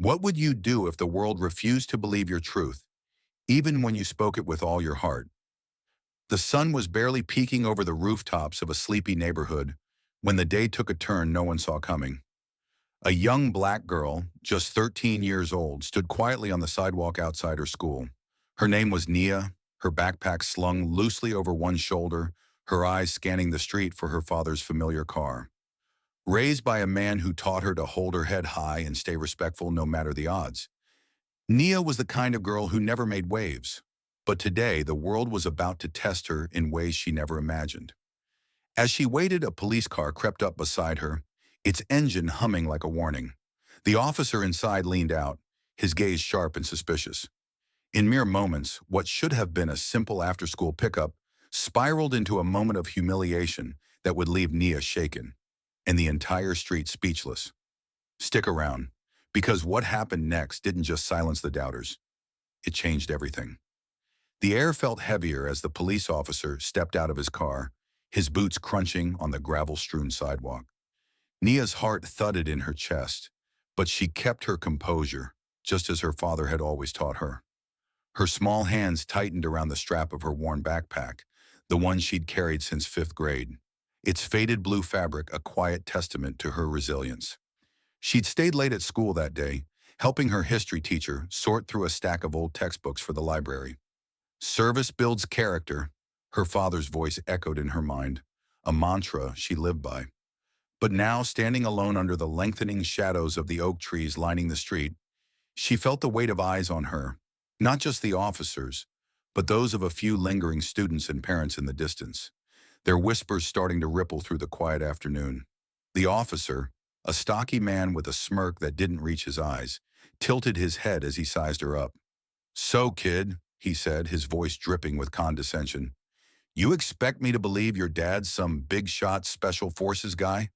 What would you do if the world refused to believe your truth, even when you spoke it with all your heart? The sun was barely peeking over the rooftops of a sleepy neighborhood when the day took a turn no one saw coming. A young black girl, just 13 years old, stood quietly on the sidewalk outside her school. Her name was Nia, her backpack slung loosely over one shoulder, her eyes scanning the street for her father's familiar car. Raised by a man who taught her to hold her head high and stay respectful no matter the odds, Nia was the kind of girl who never made waves. But today, the world was about to test her in ways she never imagined. As she waited, a police car crept up beside her, its engine humming like a warning. The officer inside leaned out, his gaze sharp and suspicious. In mere moments, what should have been a simple after-school pickup spiraled into a moment of humiliation that would leave Nia shaken, and the entire street speechless. Stick around, because what happened next didn't just silence the doubters. It changed everything. The air felt heavier as the police officer stepped out of his car, his boots crunching on the gravel-strewn sidewalk. Nia's heart thudded in her chest, but she kept her composure, just as her father had always taught her. Her small hands tightened around the strap of her worn backpack, the one she'd carried since fifth grade, its faded blue fabric a quiet testament to her resilience. She'd stayed late at school that day, helping her history teacher sort through a stack of old textbooks for the library. Service builds character, her father's voice echoed in her mind, a mantra she lived by. But now, standing alone under the lengthening shadows of the oak trees lining the street, she felt the weight of eyes on her, not just the officers, but those of a few lingering students and parents in the distance, their whispers starting to ripple through the quiet afternoon. The officer, a stocky man with a smirk that didn't reach his eyes, tilted his head as he sized her up. "So, kid," he said, his voice dripping with condescension, "you expect me to believe your dad's some big-shot special forces guy?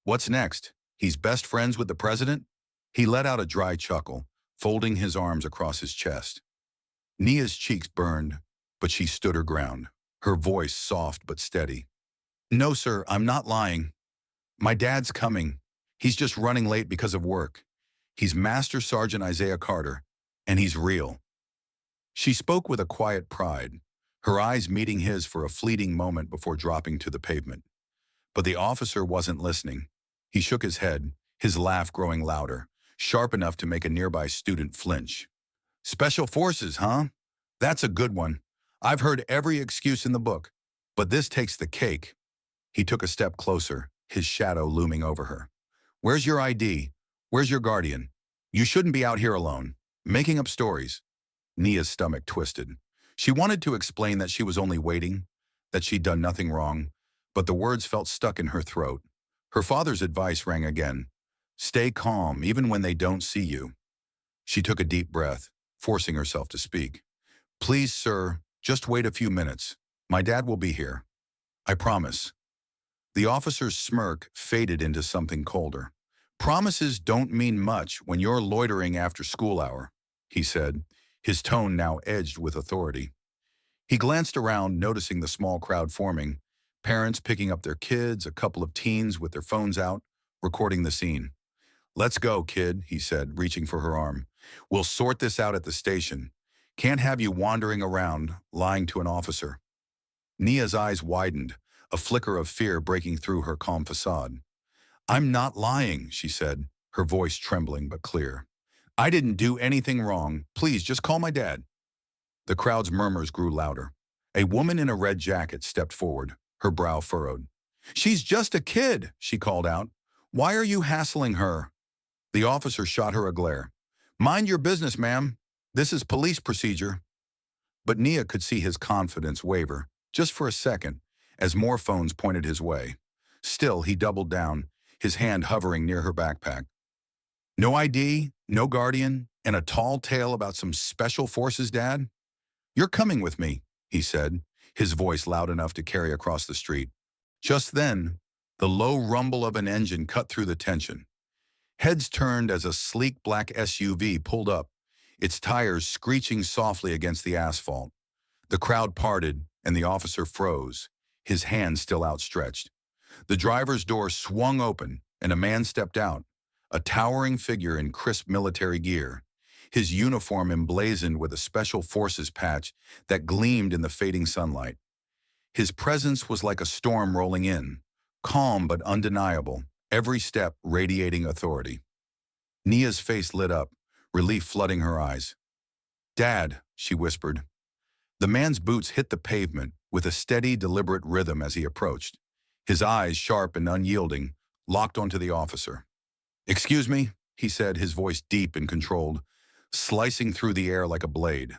What's next? He's best friends with the president?" He let out a dry chuckle, folding his arms across his chest. Nia's cheeks burned, but she stood her ground, her voice soft but steady. "No, sir, I'm not lying. My dad's coming. He's just running late because of work. He's Master Sergeant Isaiah Carter, and he's real." She spoke with a quiet pride, her eyes meeting his for a fleeting moment before dropping to the pavement. But the officer wasn't listening. He shook his head, his laugh growing louder, sharp enough to make a nearby student flinch. "Special forces, huh? That's a good one. I've heard every excuse in the book, but this takes the cake." He took a step closer, his shadow looming over her. "Where's your ID? Where's your guardian? You shouldn't be out here alone, making up stories." Nia's stomach twisted. She wanted to explain that she was only waiting, that she'd done nothing wrong, but the words felt stuck in her throat. Her father's advice rang again. "Stay calm, even when they don't see you." She took a deep breath, forcing herself to speak. "Please, sir, just wait a few minutes. My dad will be here. I promise." The officer's smirk faded into something colder. "Promises don't mean much when you're loitering after school hour," he said, his tone now edged with authority. He glanced around, noticing the small crowd forming, parents picking up their kids, a couple of teens with their phones out, recording the scene. "Let's go, kid," he said, reaching for her arm. "We'll sort this out at the station. Can't have you wandering around, lying to an officer." Nia's eyes widened, a flicker of fear breaking through her calm facade. "I'm not lying," she said, her voice trembling but clear. "I didn't do anything wrong. Please, just call my dad." The crowd's murmurs grew louder. A woman in a red jacket stepped forward, her brow furrowed. "She's just a kid," she called out. "Why are you hassling her?" The officer shot her a glare. "Mind your business, ma'am. This is police procedure." But Nia could see his confidence waver, just for a second, as more phones pointed his way. Still, he doubled down, his hand hovering near her backpack. "No ID, no guardian, and a tall tale about some special forces dad? You're coming with me," he said, his voice loud enough to carry across the street. Just then, the low rumble of an engine cut through the tension. Heads turned as a sleek black SUV pulled up, its tires screeching softly against the asphalt. The crowd parted, and the officer froze, his hand still outstretched. The driver's door swung open, and a man stepped out, a towering figure in crisp military gear, his uniform emblazoned with a special forces patch that gleamed in the fading sunlight. His presence was like a storm rolling in, calm but undeniable, every step radiating authority. Nia's face lit up, relief flooding her eyes. "Dad," she whispered. The man's boots hit the pavement with a steady, deliberate rhythm as he approached, his eyes sharp and unyielding, locked onto the officer. "Excuse me," he said, his voice deep and controlled, slicing through the air like a blade.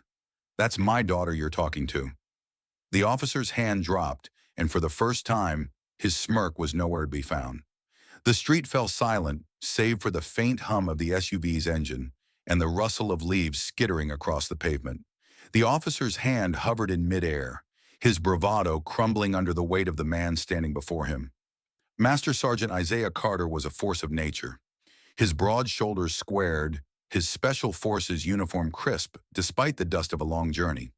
"That's my daughter you're talking to." The officer's hand dropped, and for the first time, his smirk was nowhere to be found. The street fell silent, save for the faint hum of the SUV's engine and the rustle of leaves skittering across the pavement. The officer's hand hovered in midair, his bravado crumbling under the weight of the man standing before him. Master Sergeant Isaiah Carter was a force of nature. His broad shoulders squared, his special forces uniform crisp despite the dust of a long journey.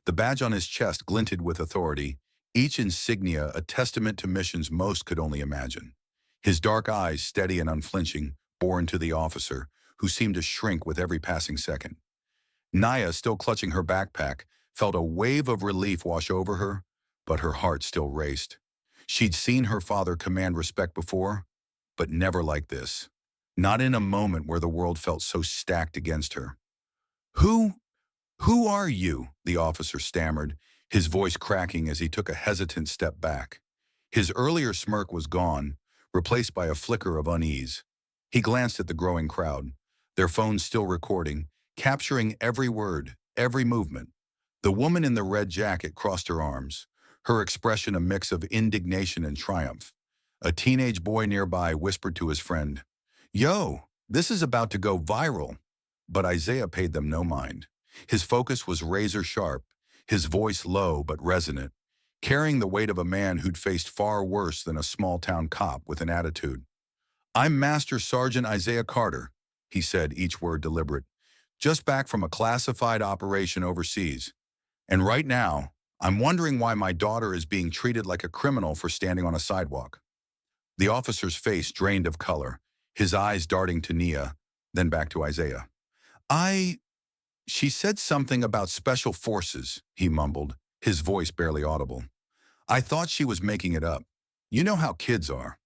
The badge on his chest glinted with authority, each insignia a testament to missions most could only imagine. His dark eyes, steady and unflinching, bore into the officer, who seemed to shrink with every passing second. Nia, still clutching her backpack, felt a wave of relief wash over her, but her heart still raced. She'd seen her father command respect before, but never like this. Not in a moment where the world felt so stacked against her. Who are you?" the officer stammered, his voice cracking as he took a hesitant step back. His earlier smirk was gone, replaced by a flicker of unease. He glanced at the growing crowd, their phones still recording, capturing every word, every movement. The woman in the red jacket crossed her arms, her expression a mix of indignation and triumph. A teenage boy nearby whispered to his friend, "Yo, this is about to go viral." But Isaiah paid them no mind. His focus was razor sharp, his voice low but resonant, carrying the weight of a man who'd faced far worse than a small-town cop with an attitude. "I'm Master Sergeant Isaiah Carter," he said, each word deliberate, "just back from a classified operation overseas. And right now, I'm wondering why my daughter is being treated like a criminal for standing on a sidewalk." The officer's face drained of color, his eyes darting to Nia, then back to Isaiah. She said something about special forces," he mumbled, his voice barely audible. "I thought she was making it up. You know how kids are."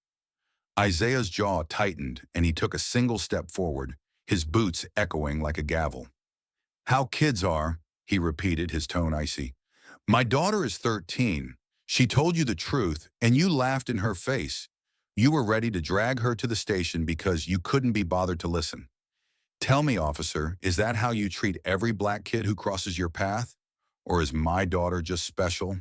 Isaiah's jaw tightened, and he took a single step forward, his boots echoing like a gavel. "How kids are," he repeated, his tone icy. "My daughter is 13. She told you the truth, and you laughed in her face. You were ready to drag her to the station because you couldn't be bothered to listen. Tell me, officer, is that how you treat every black kid who crosses your path? Or is my daughter just special?"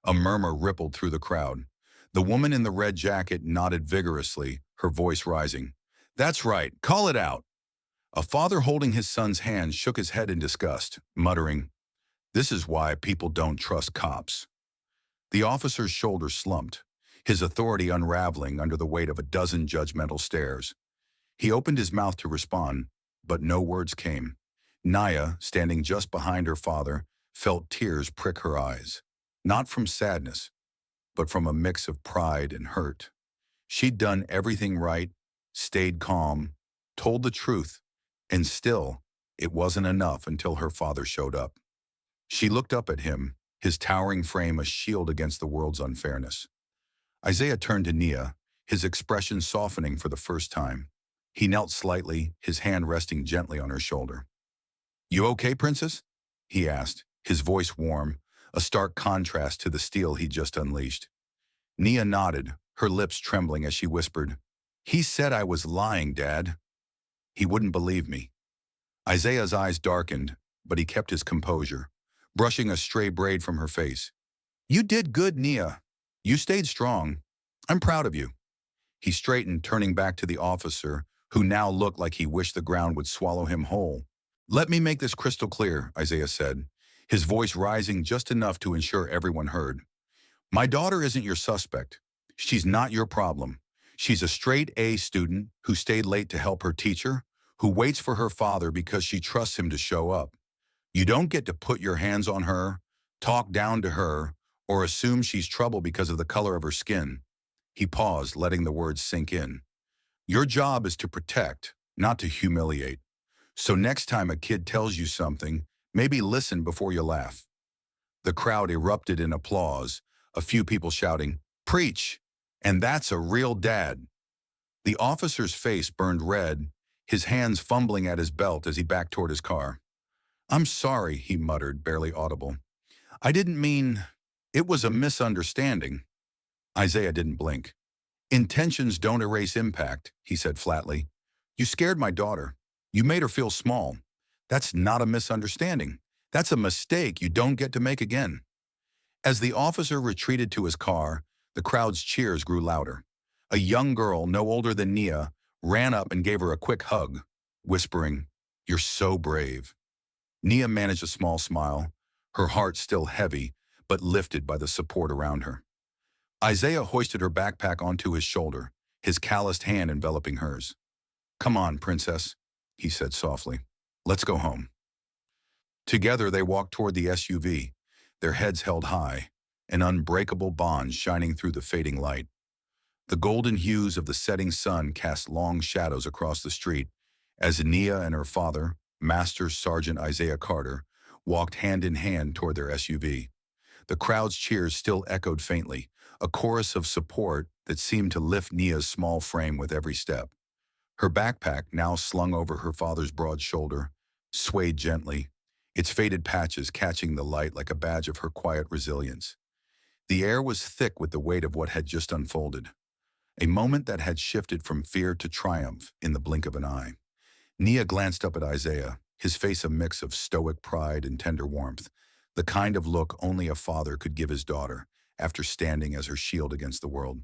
A murmur rippled through the crowd. The woman in the red jacket nodded vigorously, her voice rising. "That's right, call it out." A father holding his son's hand shook his head in disgust, muttering, "This is why people don't trust cops." The officer's shoulders slumped, his authority unraveling under the weight of a dozen judgmental stares. He opened his mouth to respond, but no words came. Nia, standing just behind her father, felt tears prick her eyes, not from sadness, but from a mix of pride and hurt. She'd done everything right, stayed calm, told the truth, and still, it wasn't enough until her father showed up. She looked up at him, his towering frame a shield against the world's unfairness. Isaiah turned to Nia, his expression softening for the first time. He knelt slightly, his hand resting gently on her shoulder. "You okay, Princess?" he asked, his voice warm, a stark contrast to the steel he'd just unleashed. Nia nodded, her lips trembling as she whispered, "He said I was lying, Dad." "He wouldn't believe me." Isaiah's eyes darkened, but he kept his composure, brushing a stray braid from her face. "You did good, Nia. You stayed strong. I'm proud of you." He straightened, turning back to the officer, who now looked like he wished the ground would swallow him whole. "Let me make this crystal clear," Isaiah said, his voice rising just enough to ensure everyone heard. "My daughter isn't your suspect. She's not your problem. She's a straight A student who stayed late to help her teacher, who waits for her father because she trusts him to show up. You don't get to put your hands on her, talk down to her, or assume she's trouble because of the color of her skin." He paused, letting the words sink in. Your job is to protect, not to humiliate. So next time a kid tells you something, maybe listen before you laugh." The crowd erupted in applause, a few people shouting, "Preach! And that's a real dad." The officer's face burned red, his hands fumbling at his belt as he backed toward his car. "I'm sorry," he muttered, barely audible. "I didn't mean. It was a misunderstanding." Isaiah didn't blink. "Intentions don't erase impact," he said flatly. "You scared my daughter. You made her feel small. That's not a misunderstanding. That's a mistake you don't get to make again." As the officer retreated to his car, the crowd's cheers grew louder. A young girl, no older than Nia, ran up and gave her a quick hug, whispering, "You're so brave." Nia managed a small smile, her heart still heavy, but lifted by the support around her. Isaiah hoisted her backpack onto his shoulder, his calloused hand enveloping hers. "Come on, princess," he said softly. "Let's go home." Together they walked toward the SUV, their heads held high, an unbreakable bond shining through the fading light. The golden hues of the setting sun cast long shadows across the street as Nia and her father, Master Sergeant Isaiah Carter, walked hand in hand toward their SUV. The crowd's cheers still echoed faintly, a chorus of support that seemed to lift Nia's small frame with every step. Her backpack, now slung over her father's broad shoulder, swayed gently, its faded patches catching the light like a badge of her quiet resilience. The air was thick with the weight of what had just unfolded, a moment that had shifted from fear to triumph in the blink of an eye. Nia glanced up at Isaiah, his face a mix of stoic pride and tender warmth, the kind of look only a father could give his daughter after standing as her shield against the world.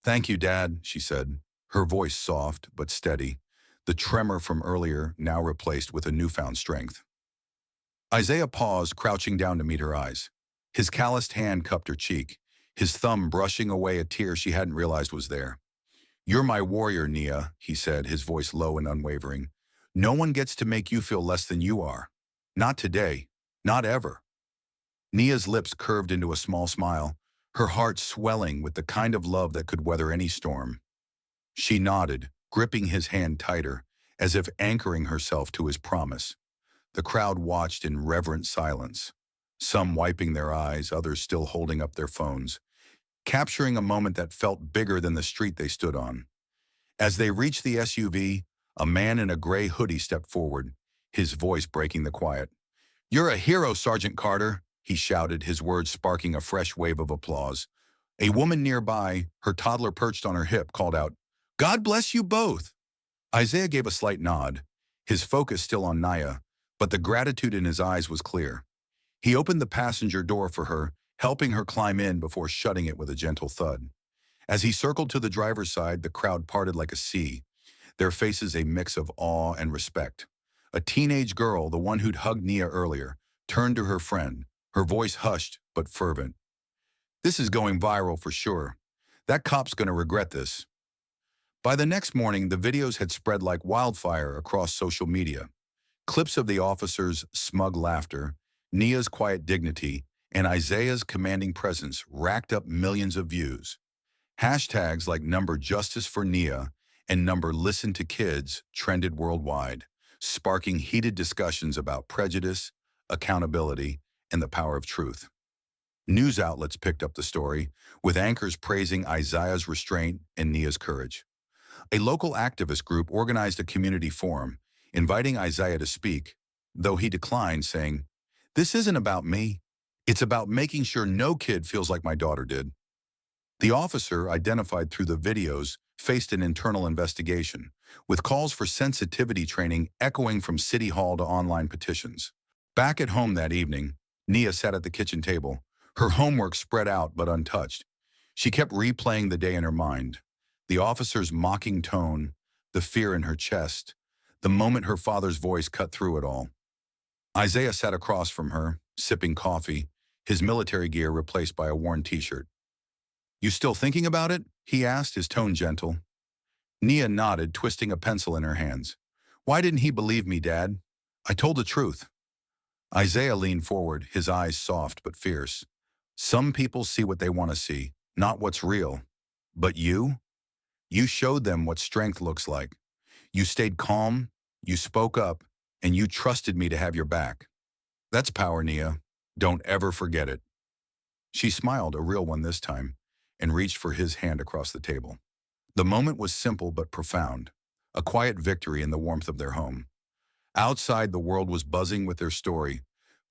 "Thank you, Dad," she said, her voice soft but steady, the tremor from earlier now replaced with a newfound strength. Isaiah paused, crouching down to meet her eyes. His calloused hand cupped her cheek, his thumb brushing away a tear she hadn't realized was there. "You're my warrior, Nia," he said, his voice low and unwavering. "No one gets to make you feel less than you are. Not today. Not ever." Nia's lips curved into a small smile, her heart swelling with the kind of love that could weather any storm. She nodded, gripping his hand tighter, as if anchoring herself to his promise. The crowd watched in reverent silence, some wiping their eyes, others still holding up their phones, capturing a moment that felt bigger than the street they stood on. As they reached the SUV, a man in a gray hoodie stepped forward, his voice breaking the quiet. "You're a hero, Sergeant Carter," he shouted, his words sparking a fresh wave of applause. A woman nearby, her toddler perched on her hip, called out, "God bless you both." Isaiah gave a slight nod, his focus still on Nia, but the gratitude in his eyes was clear. He opened the passenger door for her, helping her climb in before shutting it with a gentle thud. As he circled to the driver's side, the crowd parted like a sea, their faces a mix of awe and respect. A teenage girl, the one who'd hugged Nia earlier, turned to her friend, her voice hushed but fervent. "This is going viral for sure. That cop's gonna regret this." By the next morning, the videos had spread like wildfire across social media. Clips of the officer's smug laughter, Nia's quiet dignity, and Isaiah's commanding presence racked up millions of views. Hashtags like number justice for Nia and number listen to kids trended worldwide, sparking heated discussions about prejudice, accountability, and the power of truth. News outlets picked up the story, with anchors praising Isaiah's restraint and Nia's courage. A local activist group organized a community forum, inviting Isaiah to speak, though he declined, saying, "This isn't about me. It's about making sure no kid feels like my daughter did." The officer, identified through the videos, faced an internal investigation, with calls for sensitivity training echoing from City Hall to online petitions. Back at home that evening, Nia sat at the kitchen table, her homework spread out but untouched. She kept replaying the day in her mind, the officer's mocking tone, the fear in her chest, the moment her father's voice cut through it all. Isaiah sat across from her, sipping coffee, his military gear replaced by a worn t-shirt. "You still thinking about it?" he asked, his tone gentle. Nia nodded, twisting a pencil in her hands. "Why didn't he believe me, Dad? I told the truth." Isaiah leaned forward, his eyes soft but fierce. "Some people see what they want to see, not what's real. But you? You showed them what strength looks like. You stayed calm, you spoke up, and you trusted me to have your back. That's power, Nia. Don't ever forget it. She smiled, a real one this time, and reached for his hand across the table. The moment was simple but profound, a quiet victory in the warmth of their home. Outside, the world was buzzing with their story,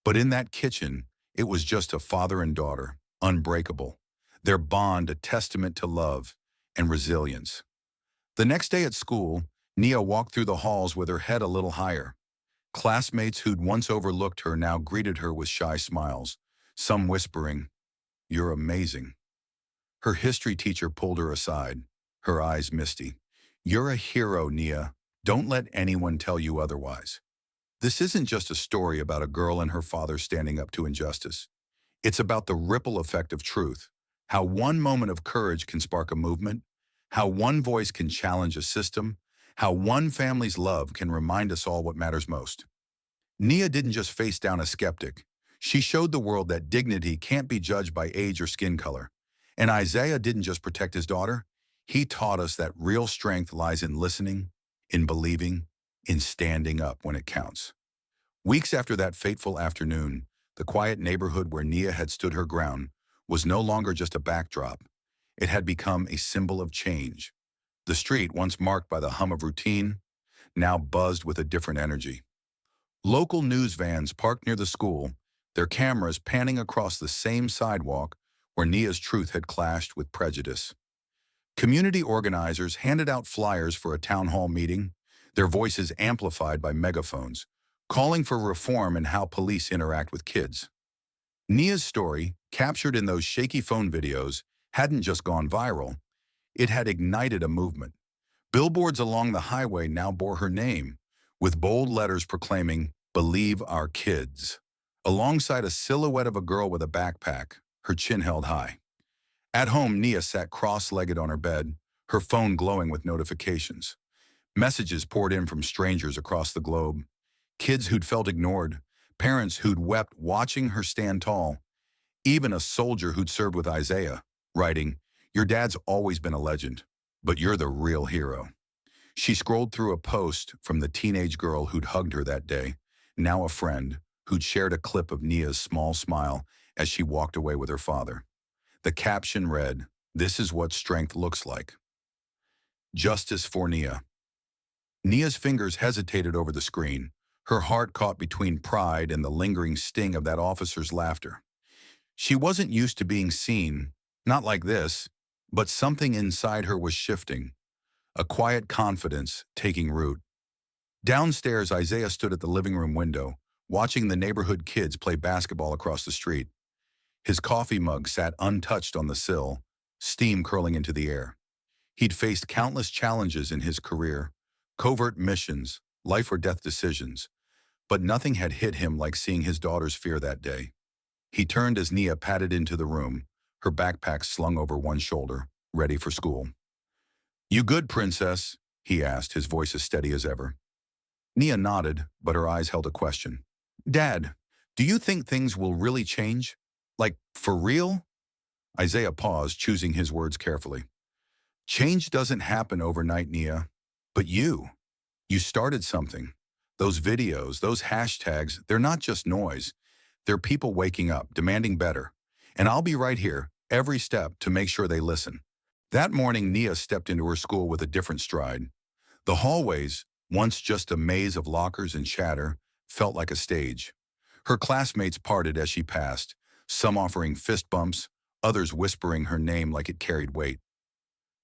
but in that kitchen, it was just a father and daughter, unbreakable. Their bond a testament to love and resilience. The next day at school, Nia walked through the halls with her head a little higher. Classmates who'd once overlooked her now greeted her with shy smiles, some whispering, "You're amazing." Her history teacher pulled her aside, her eyes misty. "You're a hero, Nia. Don't let anyone tell you otherwise." This isn't just a story about a girl and her father standing up to injustice. It's about the ripple effect of truth, how one moment of courage can spark a movement, how one voice can challenge a system, how one family's love can remind us all what matters most. Nia didn't just face down a skeptic. She showed the world that dignity can't be judged by age or skin color. And Isaiah didn't just protect his daughter. He taught us that real strength lies in listening, in believing, in standing up when it counts. Weeks after that fateful afternoon, the quiet neighborhood where Nia had stood her ground was no longer just a backdrop. It had become a symbol of change. The street, once marked by the hum of routine, now buzzed with a different energy. Local news vans parked near the school, their cameras panning across the same sidewalk where Nia's truth had clashed with prejudice. Community organizers handed out flyers for a town hall meeting, their voices amplified by megaphones, calling for reform in how police interact with kids. Nia's story, captured in those shaky phone videos, hadn't just gone viral, it had ignited a movement. Billboards along the highway now bore her name, with bold letters proclaiming, "Believe our kids," alongside a silhouette of a girl with a backpack, her chin held high. At home, Nia sat cross-legged on her bed, her phone glowing with notifications. Messages poured in from strangers across the globe. Kids who'd felt ignored, parents who'd wept watching her stand tall, even a soldier who'd served with Isaiah, writing, "Your dad's always been a legend, but you're the real hero." She scrolled through a post from the teenage girl who'd hugged her that day, now a friend, who'd shared a clip of Nia's small smile as she walked away with her father. The caption read, "This is what strength looks like. Justice for Nia." Nia's fingers hesitated over the screen, her heart caught between pride and the lingering sting of that officer's laughter. She wasn't used to being seen, not like this, but something inside her was shifting, a quiet confidence taking root. Downstairs, Isaiah stood at the living room window, watching the neighborhood kids play basketball across the street. His coffee mug sat untouched on the sill, steam curling into the air. He'd faced countless challenges in his career, covert missions, life or death decisions, but nothing had hit him like seeing his daughter's fear that day. He turned as Nia padded into the room, her backpack slung over one shoulder, ready for school. "You good, princess?" he asked, his voice as steady as ever. Nia nodded, but her eyes held a question. "Dad, do you think things will really change? Like, for real?" Isaiah paused, choosing his words carefully. "Change doesn't happen overnight, Nia. But you started something. Those videos, those hashtags, they're not just noise. They're people waking up, demanding better. And I'll be right here, every step, to make sure they listen." That morning, Nia stepped into her school with a different stride. The hallways, once just a maze of lockers and chatter, felt like a stage. Her classmates parted as she passed, some offering fist bumps, others whispering her name like it carried weight.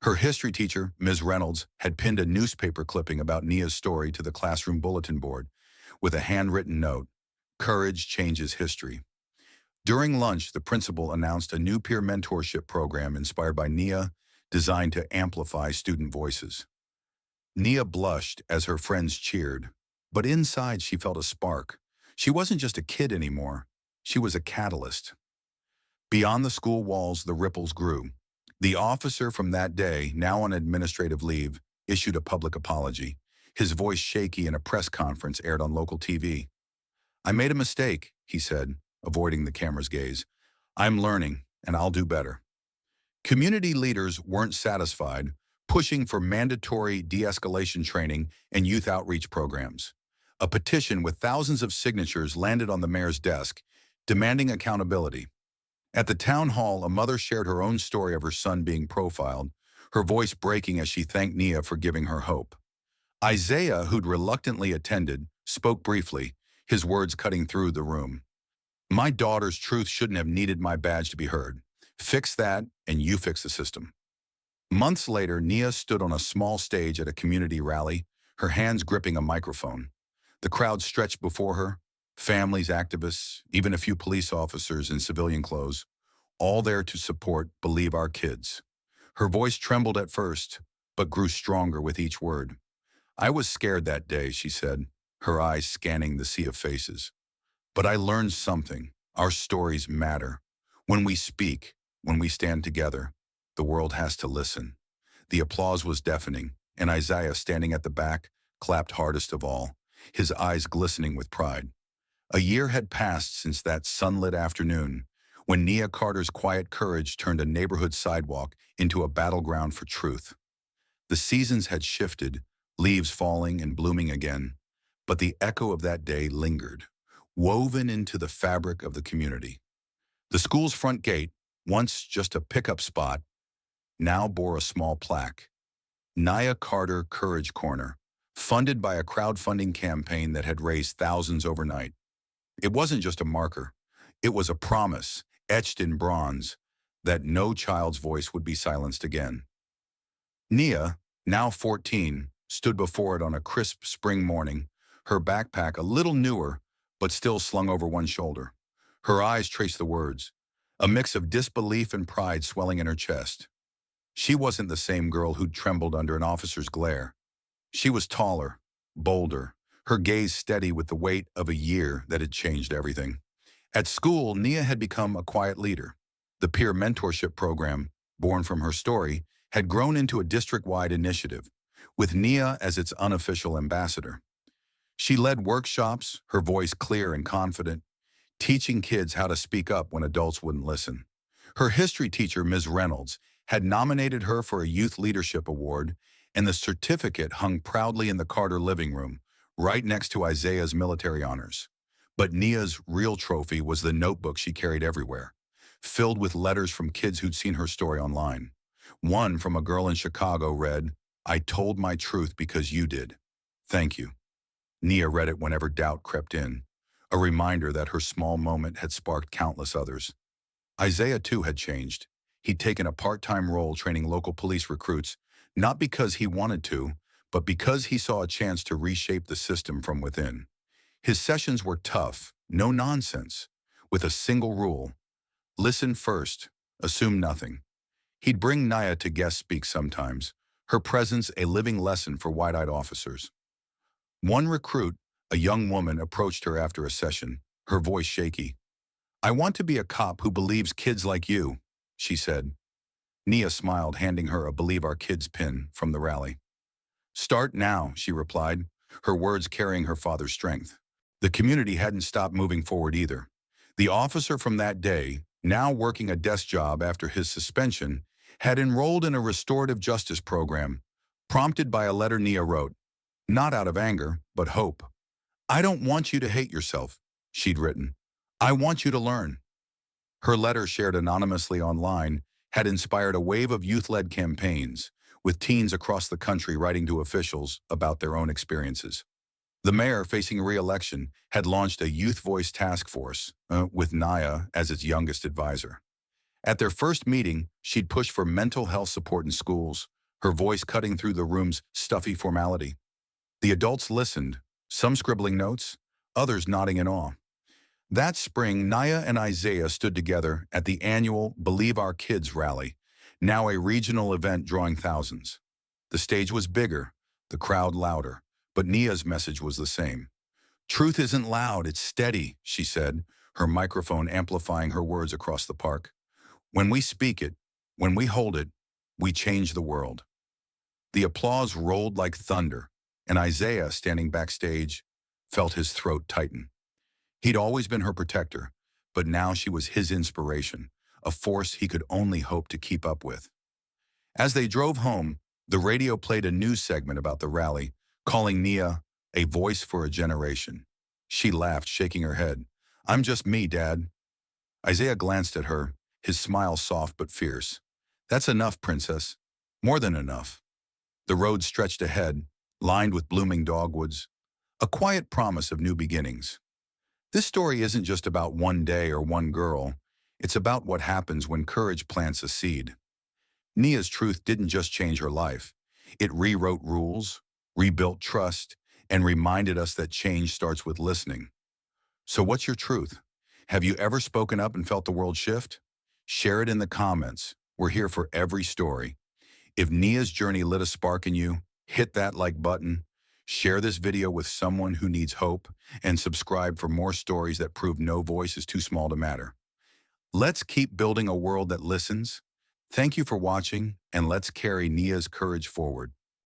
Her history teacher, Ms. Reynolds, had pinned a newspaper clipping about Nia's story to the classroom bulletin board, with a handwritten note, "Courage changes history." During lunch, the principal announced a new peer mentorship program inspired by Nia, designed to amplify student voices. Nia blushed as her friends cheered, but inside she felt a spark. She wasn't just a kid anymore. She was a catalyst. Beyond the school walls, the ripples grew. The officer from that day, now on administrative leave, issued a public apology, his voice shaky in a press conference aired on local TV. "I made a mistake," he said, avoiding the camera's gaze. "I'm learning, and I'll do better." Community leaders weren't satisfied. pushing for mandatory de-escalation training and youth outreach programs. A petition with thousands of signatures landed on the mayor's desk, demanding accountability. At the town hall, a mother shared her own story of her son being profiled, her voice breaking as she thanked Nia for giving her hope. Isaiah, who'd reluctantly attended, spoke briefly, his words cutting through the room. My daughter's truth shouldn't have needed my badge to be heard. Fix that, and you fix the system. Months later, Nia stood on a small stage at a community rally, her hands gripping a microphone. The crowd stretched before her, families, activists, even a few police officers in civilian clothes, all there to support Believe Our Kids. Her voice trembled at first, but grew stronger with each word. I was scared that day, she said, her eyes scanning the sea of faces. But I learned something. Our stories matter. When we speak, when we stand together, the world has to listen. The applause was deafening, and Isaiah, standing at the back, clapped hardest of all, his eyes glistening with pride. A year had passed since that sunlit afternoon, when Nia Carter's quiet courage turned a neighborhood sidewalk into a battleground for truth. The seasons had shifted, leaves falling and blooming again, but the echo of that day lingered, woven into the fabric of the community. The school's front gate, once just a pickup spot, now bore a small plaque, Nia Carter Courage Corner, funded by a crowdfunding campaign that had raised thousands overnight. It wasn't just a marker. It was a promise, etched in bronze, that no child's voice would be silenced again. Nia, now 14, stood before it on a crisp spring morning, her backpack a little newer, but still slung over one shoulder. Her eyes traced the words, a mix of disbelief and pride swelling in her chest. She wasn't the same girl who'd trembled under an officer's glare. She was taller, bolder, her gaze steady with the weight of a year that had changed everything. At school, Nia had become a quiet leader. The peer mentorship program, born from her story, had grown into a district-wide initiative, with Nia as its unofficial ambassador. She led workshops, her voice clear and confident, teaching kids how to speak up when adults wouldn't listen. Her history teacher, Ms. Reynolds, had nominated her for a Youth Leadership Award, and the certificate hung proudly in the Carter living room, right next to Isaiah's military honors. But Nia's real trophy was the notebook she carried everywhere, filled with letters from kids who'd seen her story online. One from a girl in Chicago read, I told my truth because you did. Thank you. Nia read it whenever doubt crept in, a reminder that her small moment had sparked countless others. Isaiah, too, had changed. He'd taken a part-time role training local police recruits, not because he wanted to, but because he saw a chance to reshape the system from within. His sessions were tough, no nonsense, with a single rule: listen first, assume nothing. He'd bring Nia to guest speak sometimes, her presence a living lesson for wide-eyed officers. One recruit, a young woman, approached her after a session, her voice shaky. I want to be a cop who believes kids like you, she said. Nia smiled, handing her a Believe Our Kids pin from the rally. Start now, she replied, her words carrying her father's strength. The community hadn't stopped moving forward either. The officer from that day, now working a desk job after his suspension, had enrolled in a restorative justice program, prompted by a letter Nia wrote, not out of anger, but hope. I don't want you to hate yourself, she'd written. I want you to learn. Her letter, shared anonymously online, had inspired a wave of youth-led campaigns, with teens across the country writing to officials about their own experiences. The mayor, facing re-election, had launched a Youth Voice task force, with Nia as its youngest advisor. At their first meeting, she'd pushed for mental health support in schools, her voice cutting through the room's stuffy formality. The adults listened, some scribbling notes, others nodding in awe. That spring, Nia and Isaiah stood together at the annual Believe Our Kids rally, now a regional event drawing thousands. The stage was bigger, the crowd louder, but Nia's message was the same. Truth isn't loud, it's steady, she said, her microphone amplifying her words across the park. When we speak it, when we hold it, we change the world. The applause rolled like thunder, and Isaiah, standing backstage, felt his throat tighten. He'd always been her protector, but now she was his inspiration, a force he could only hope to keep up with. As they drove home, The radio played a news segment about the rally, calling Nia a voice for a generation. She laughed, shaking her head. I'm just me, Dad. Isaiah glanced at her, his smile soft but fierce. That's enough, Princess. More than enough. The road stretched ahead, lined with blooming dogwoods, a quiet promise of new beginnings. This story isn't just about one day or one girl. It's about what happens when courage plants a seed. Nia's truth didn't just change her life. It rewrote rules, rebuilt trust, and reminded us that change starts with listening. So what's your truth? Have you ever spoken up and felt the world shift? Share it in the comments. We're here for every story. If Nia's journey lit a spark in you, hit that like button, share this video with someone who needs hope, and subscribe for more stories that prove no voice is too small to matter. Let's keep building a world that listens. Thank you for watching, and let's carry Nia's courage forward.